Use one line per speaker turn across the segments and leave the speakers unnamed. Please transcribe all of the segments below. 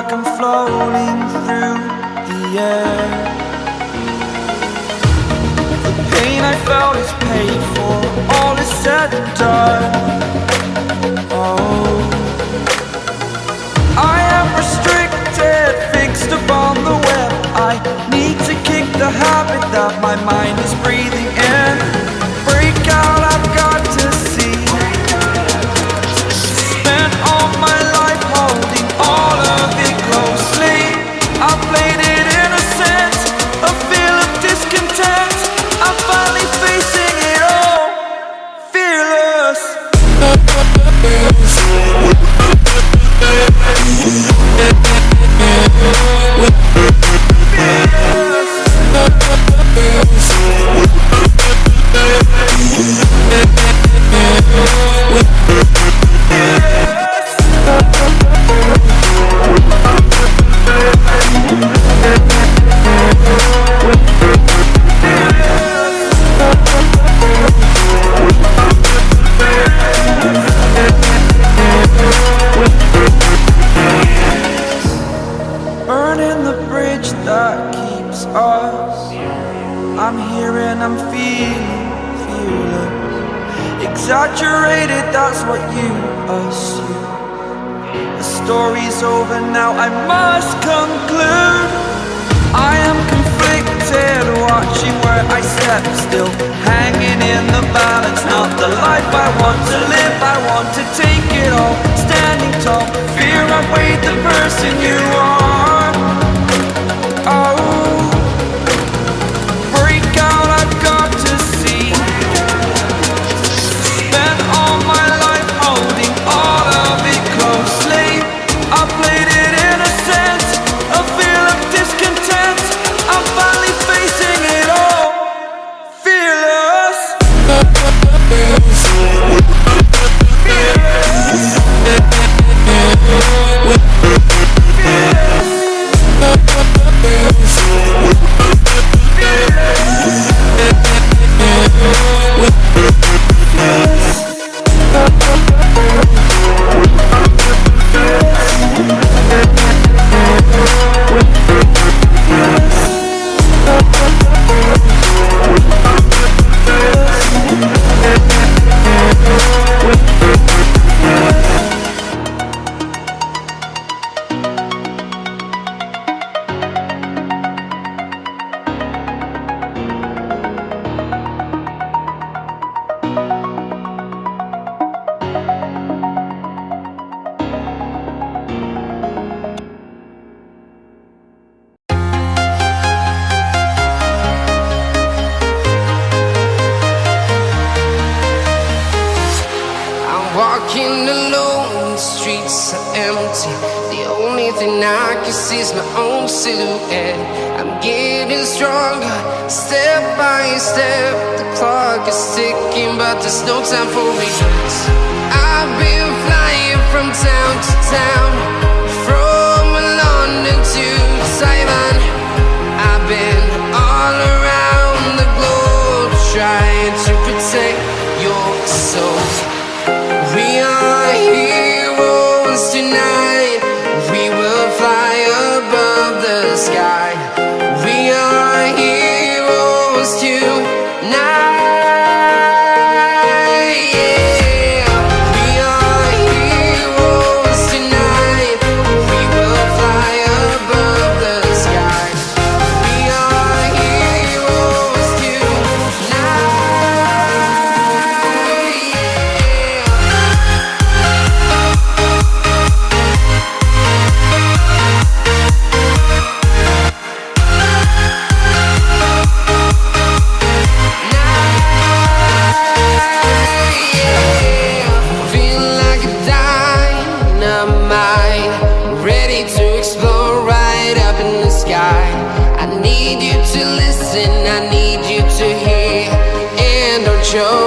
like I'm floating through the air. The pain I felt is paid for, all is said and done. Oh, I am restricted, fixed upon the web. I need to kick the habit that my mind is breathing in. Break out, I've got to see. Spent all my life holding all of it closely. I played it innocent, a feel of discontent. I'm finally facing it all, fearless. Burning the bridge that keeps us. I'm here and I'm feeling fearless. Exaggerated, that's what you assume. The story's over now, I must conclude. I am conflicted, watching where I step still, hanging in the balance. Not the life I want to live, I want to take it all. Standing tall, fear outweighed the person you are. Oh, break out, I've got to see. Spent all my life holding all of it closely. I played it innocent, a feel of discontent. I'm finally facing it all, fearless.
Walking alone, the streets are empty. The only thing I can see is my own silhouette. I'm getting stronger, step by step. The clock is ticking, but there's no time for regrets. I've been flying from town to town, from London to Taiwan. I've been all around the globe, trying to protect your soul. We are heroes tonight. We will fly above the sky. We are heroes tonight. Yeah. We are heroes tonight. We will fly above the sky. We are heroes tonight. Show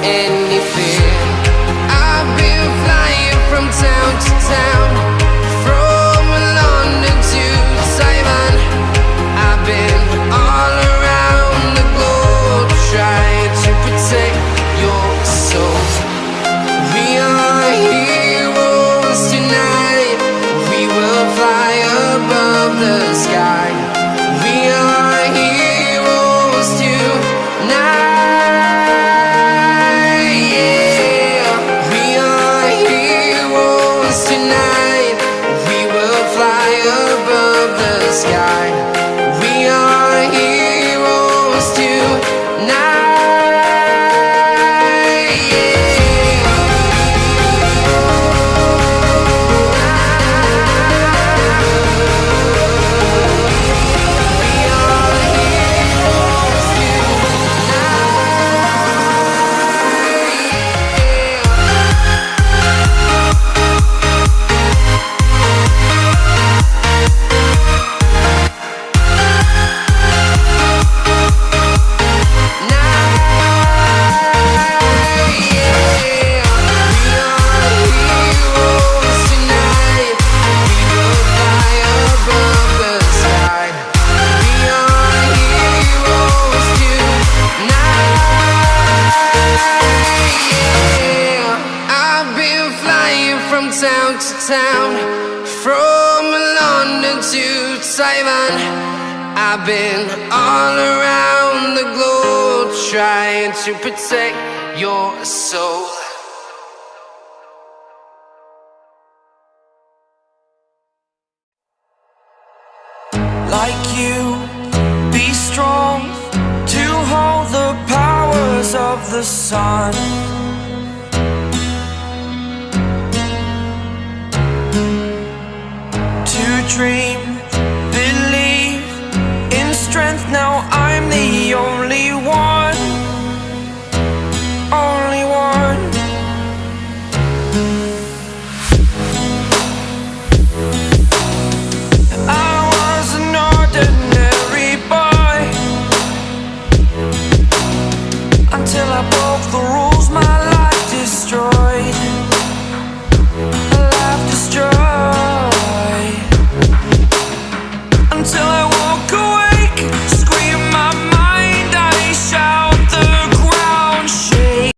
any fear. I've been flying from town to town, from London to Taiwan. I've been all around the globe, trying to protect your soul. We are heroes tonight. We will fly Simon. I've been all around the globe trying to protect your soul.
Like you, be strong to hold the powers of the sun. To dream, believe in strength. Now I'm the only one, only one.